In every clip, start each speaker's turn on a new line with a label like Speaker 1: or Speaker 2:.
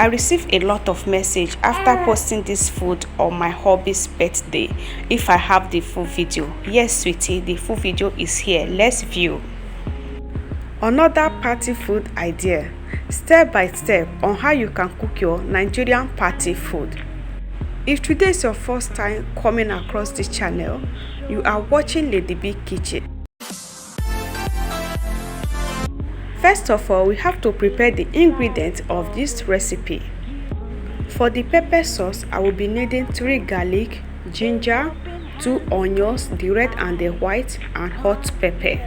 Speaker 1: I received a lot of message after posting this food on my hubby's birthday. If I have the full video. Yes, sweetie, the full video is here. Let's view. Another party food idea, step by step on how you can cook your Nigerian party food. If today is your first time coming across this channel, you are watching Lady B Kitchen. First of all, we have to prepare the ingredients of this recipe. For the pepper sauce, I will be needing 3 garlic, ginger, 2 onions, the red and the white, and hot pepper.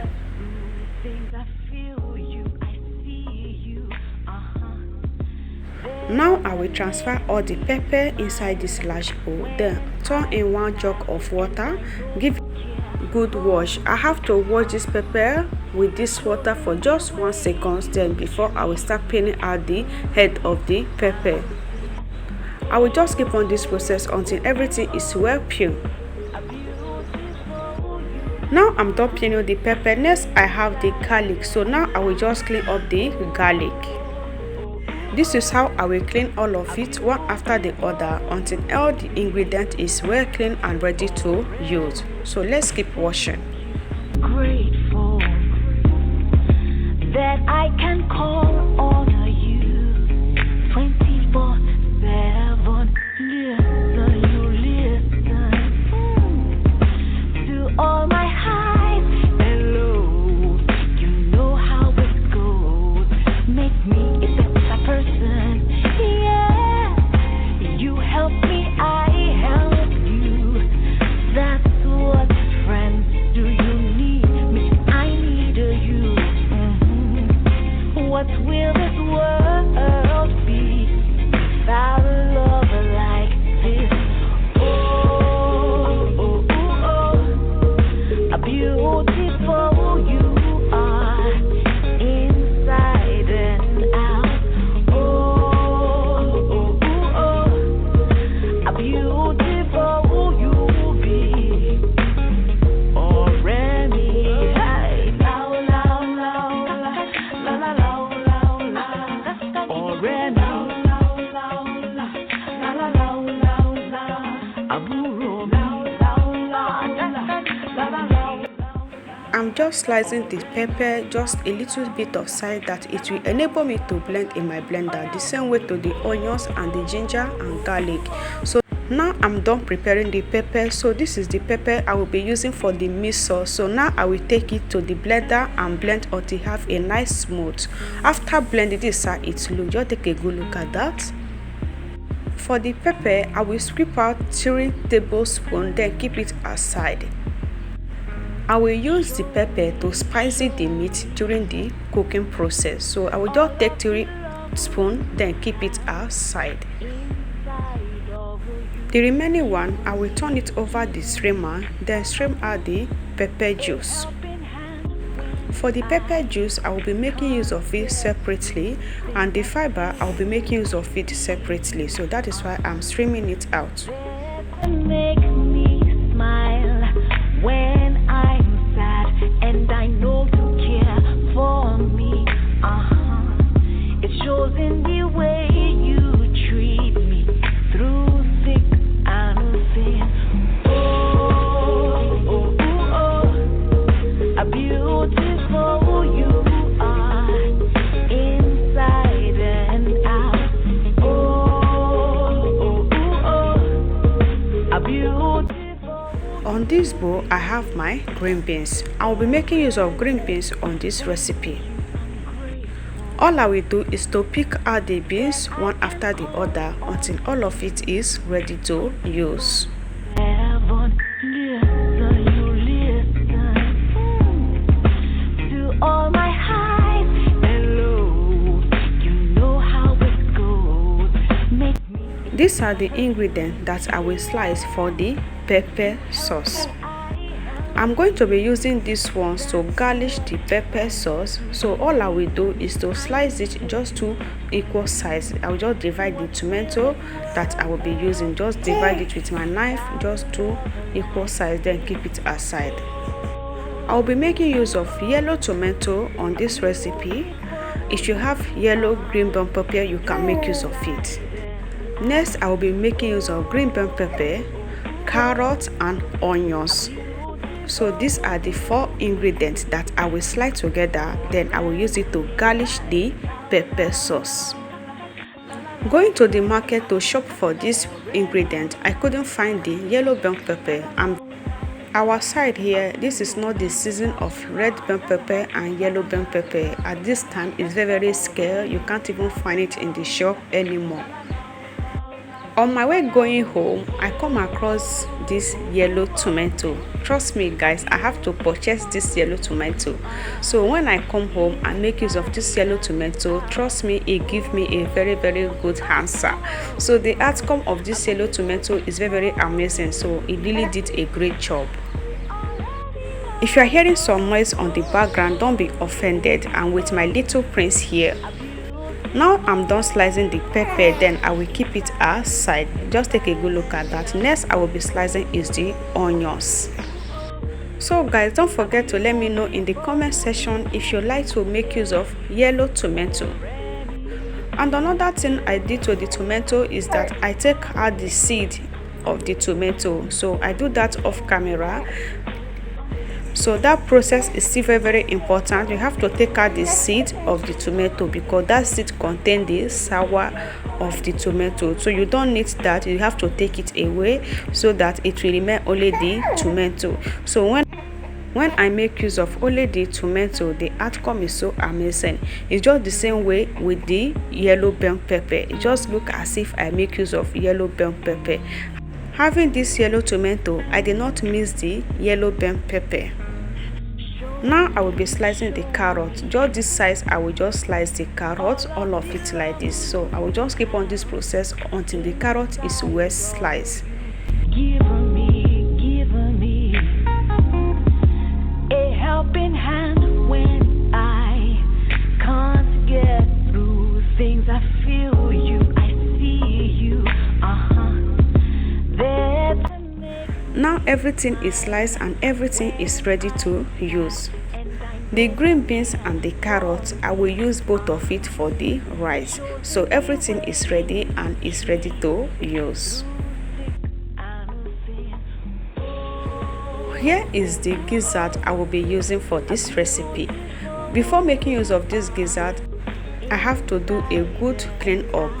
Speaker 1: Now I will transfer all the pepper inside this large bowl, then turn in 1 jug of water, give good wash. I have to wash this pepper with this water for just 1 second, then before I will start peeling out the head of the pepper. I will just keep on this process until everything is well peeled. Now I'm done peeling the pepper. Next I have the garlic, so now I will just clean up the garlic. This is how I will clean all of it one after the other until all the ingredient is well clean and ready to use. So let's keep washing.
Speaker 2: Grateful that I can call on you 24/7. Listen, you listen to all my highs and lows. You know how it goes. Make me a better person. Yeah, you help me, I help you. That's what friends do. You need me, I need you. What will this world be without a love like this? Oh, oh, oh, oh. A beautiful you are inside and out. Oh, oh, oh, oh. A beautiful you be already. Hey, la la la la la la la.
Speaker 1: I'm just slicing the pepper just a little bit of size that it will enable me to blend in my blender the same way to the onions and the ginger and garlic. So now I'm done preparing the pepper. So this is the pepper I will be using for the meat sauce. So now I will take it to the blender and blend until have a nice smooth. After blending this how it looks, just take a good look at that. For the pepper, I will scrape out 3 tablespoons, then keep it aside. I will use the pepper to spice the meat during the cooking process. So I will just take 3 spoons, then keep it aside. The remaining one, I will turn it over the streamer, then stream out the pepper juice. For the pepper juice, I will be making use of it separately, and the fiber, I will be making use of it separately. So that is why I'm streaming it out.
Speaker 2: Make me smile when I'm sad, and I know you care for me. It shows in the way you treat me through thick and thin. Oh, oh, oh, oh. A beautiful you are inside and out. Oh, oh, oh, oh. A beautiful.
Speaker 1: On this bowl, I have my green beans. I will be making use of green beans on this recipe. All I will do is to pick out the beans one after the other until all of it is ready to use.
Speaker 2: All my highs and lows, you know how it goes.
Speaker 1: These are the ingredients that I will slice for the pepper sauce. I'm going to be using these ones to garnish the pepper sauce. So all I will do is to slice it just to equal size. I will just divide the tomato that I will be using, just divide it with my knife just to equal size, then keep it aside. I will be making use of yellow tomato on this recipe. If you have yellow green bell pepper, you can make use of it. Next, I will be making use of green bell pepper, carrots and onions. So these are the 4 ingredients that I will slice together, then I will use it to garnish the pepper sauce. Going to the market to shop for this ingredient, I couldn't find the yellow bell pepper, and our side here, this is not the season of red bell pepper and yellow bell pepper. At this time, it's very scarce. You can't even find it in the shop anymore. On my way going home, I come across this yellow tomato. Trust me guys, I have to purchase this yellow tomato. So when I come home and make use of this yellow tomato, trust me, it gives me a very good answer. So the outcome of this yellow tomato is very amazing. So it really did a great job. If you are hearing some noise on the background, don't be offended. I'm with my little prince here. Now I'm done slicing the pepper, then I will keep it aside. Just take a good look at that. Next I will be slicing is the onions. So guys, don't forget to let me know in the comment section if you like to make use of yellow tomato. And another thing I did to the tomato is that I take out the seed of the tomato. So I do that off camera. So that process is still very important. You have to take out the seed of the tomato because that seed contains the sour of the tomato. So you don't need that. You have to take it away so that it will remain only the tomato. So when I make use of only the tomato, the outcome is so amazing. It's just the same way with the yellow bell pepper. It just look as if I make use of yellow bell pepper. Having this yellow tomato, I did not miss the yellow bell pepper. Now I will be slicing the carrot. Just this size, I will just slice the carrot, all of it like this. So I will just keep on this process until the carrot is well sliced.
Speaker 2: Give me a helping hand when I can't get through things. I feel you, I see you.
Speaker 1: Now everything is sliced and everything is ready to use. The green beans and the carrots, I will use both of it for the rice. So everything is ready and is ready to use. Here is the gizzard I will be using for this recipe. Before making use of this gizzard, I have to do a good clean up.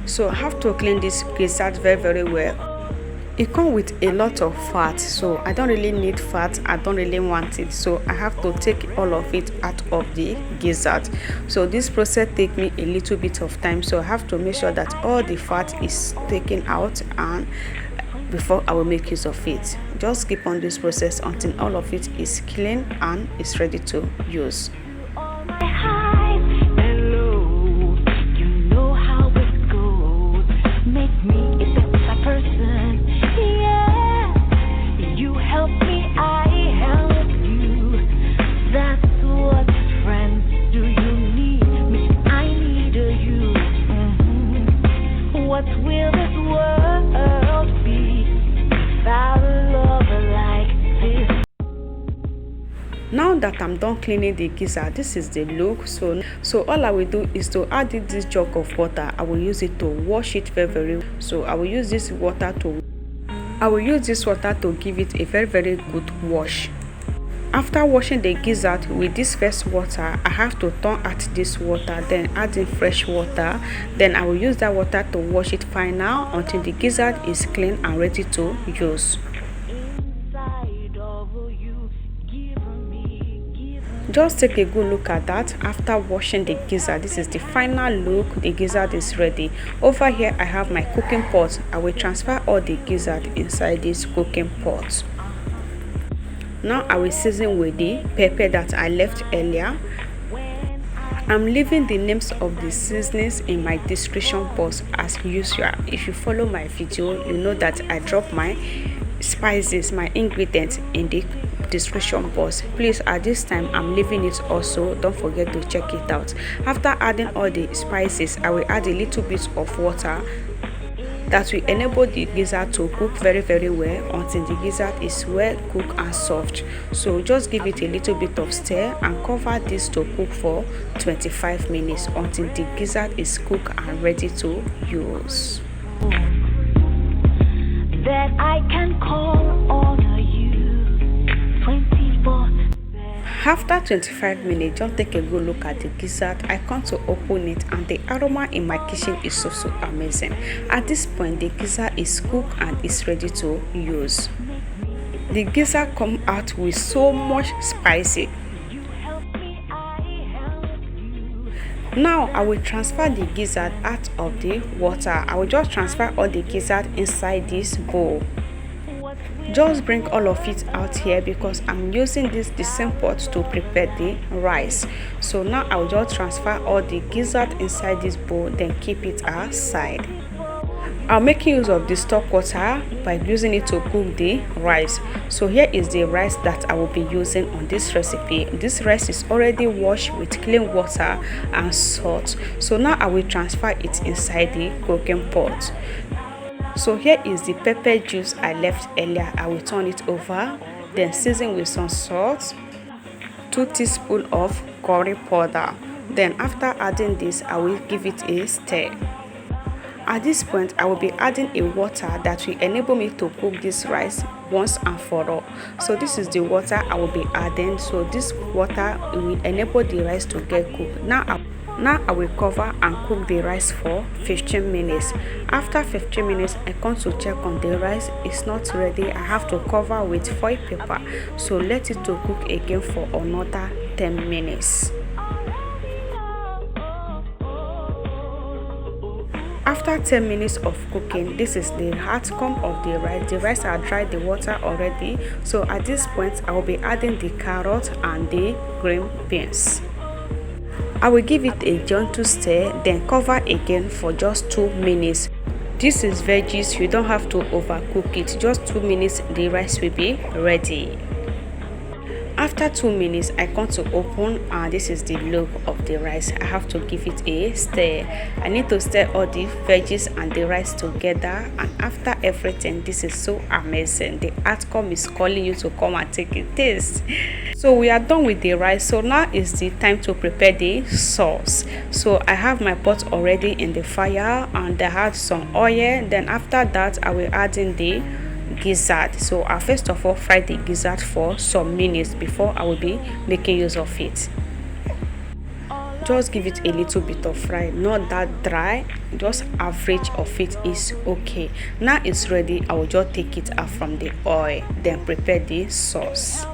Speaker 1: So I have to clean this gizzard very well. It comes with a lot of fat, so I don't really need fat. I don't really want it, so I have to take all of it out of the gizzard. So this process takes me a little bit of time, so I have to make sure that all the fat is taken out and before I will make use of it. Just keep on this process until all of it is clean and is ready to use. Now that I'm done cleaning the gizzard, this is the look. So all I will do is to add this jug of water. I will use it to wash it very well. So I will use this water to give it a very good wash. After washing the gizzard with this first water, I have to turn out this water, then add in fresh water. Then I will use that water to wash it fine now until the gizzard is clean and ready to use. Just take a good look at that. After washing the gizzard, this is the final look. The gizzard is ready. Over here I have my cooking pot. I will transfer all the gizzard inside this cooking pot. Now I will season with the pepper that I left earlier. I'm leaving the names of the seasonings in my description box as usual. If you follow my video, you know that I drop my spices, my ingredients in the description box. Please, at this time I'm leaving it also. Don't forget to check it out. After adding all the spices, I will add a little bit of water. that will enable the gizzard to cook very well until the gizzard is well cooked and soft. So just give it a little bit of stir and cover this to cook for 25 minutes until the gizzard is cooked and ready to use.
Speaker 2: That I can call on you 24.
Speaker 1: After 25 minutes, just take a good look at the gizzard. I come to open it and the aroma in my kitchen is so amazing. At this point, the gizzard is cooked and is ready to use. The gizzard come out with so much spicy. Now I will transfer the gizzard out of the water. I will just transfer all the gizzard inside this bowl. Just bring all of it out here because I'm using the same pot to prepare the rice. So now I will just transfer all the gizzard inside this bowl, then keep it aside. I'm making use of the stock water by using it to cook the rice. So here is the rice that I will be using on this recipe. This rice is already washed with clean water and salt. So now I will transfer it inside the cooking pot. So here is the pepper juice I left earlier. I will turn it over, then season with some salt, 2 teaspoons of curry powder. Then after adding this, I will give it a stir. At this point, I will be adding a water that will enable me to cook this rice once and for all. So this is the water I will be adding. So this water will enable the rice to get cooked. Now I will cover and cook the rice for 15 minutes. After 15 minutes, I come to check on the rice. It's not ready. I have to cover with foil paper. So let it to cook again for another 10 minutes. After 10 minutes of cooking, this is the outcome of the rice. The rice I dried the water already. So at this point, I will be adding the carrot and the green beans. I will give it a gentle stir, then cover again for just 2 minutes. This is veggies, you don't have to overcook it. Just 2 minutes, the rice will be ready. After 2 minutes, I come to open and this is the look of the rice. I have to give it a stir. I need to stir all the veggies and the rice together, and after everything, this is so amazing. The outcome is calling you to come and take a taste. So we are done with the rice. So now is the time to prepare the sauce. So I have my pot already in the fire and I have some oil. Then after that, I will add in the gizzard. So I first of all fry the gizzard for some minutes before I will be making use of it. Just give it a little bit of fry, not that dry, just average of it is okay. Now it's ready. I will just take it out from the oil, then prepare the sauce.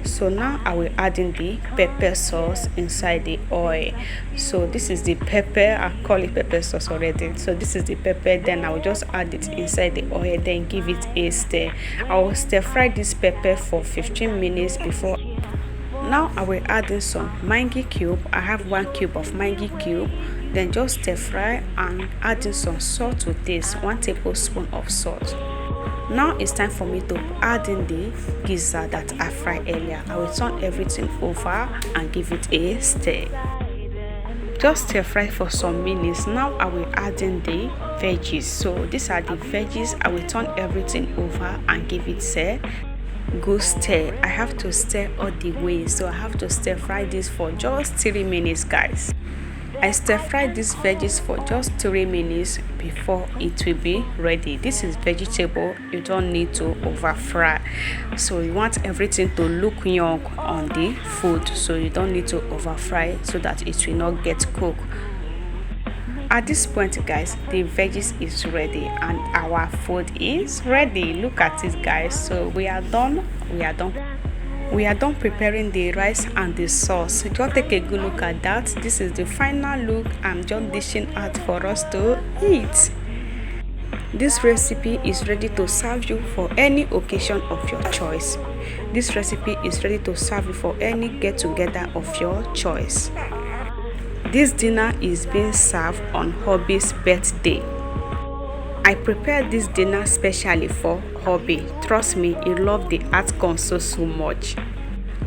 Speaker 1: So now I will add in the pepper sauce inside the oil. So this is the pepper, I call it pepper sauce already. So this is the pepper, then I will just add it inside the oil, then give it a stir. I will stir fry this pepper for 15 minutes before. Now I will add in some Maggi cube. I have 1 cube of Maggi cube. Then just stir fry and add in some salt to taste, 1 tablespoon of salt. Now it's time for me to add in the gizzard that I fried earlier. I will turn everything over and give it a stir. Just stir fry for some minutes. Now I will add in the veggies. So these are the veggies. I will turn everything over and give it a good stir. I have to stir all the way, so I have to stir fry this for just 3 minutes, guys. I stir fry these veggies for just 3 minutes before it will be ready. This is vegetable, you don't need to over fry. So you want everything to look young on the food, so you don't need to over fry so that it will not get cooked. At this point, guys, the veggies is ready and our food is ready. Look at it, guys. So we are done preparing the rice and the sauce. Just take a good look at that. This is the final look. I'm just dishing out for us to eat. This recipe is ready to serve you for any occasion of your choice. This recipe is ready to serve you for any get-together of your choice. This dinner is being served on hubby's birthday. I prepared this dinner specially for hubby. Trust me, he loved the outcome so much.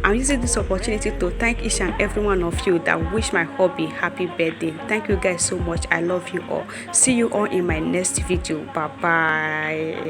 Speaker 1: I'm using this opportunity to thank each and every one of you that wish my hubby happy birthday. Thank you guys so much. I love you all. See you all in my next video. Bye bye.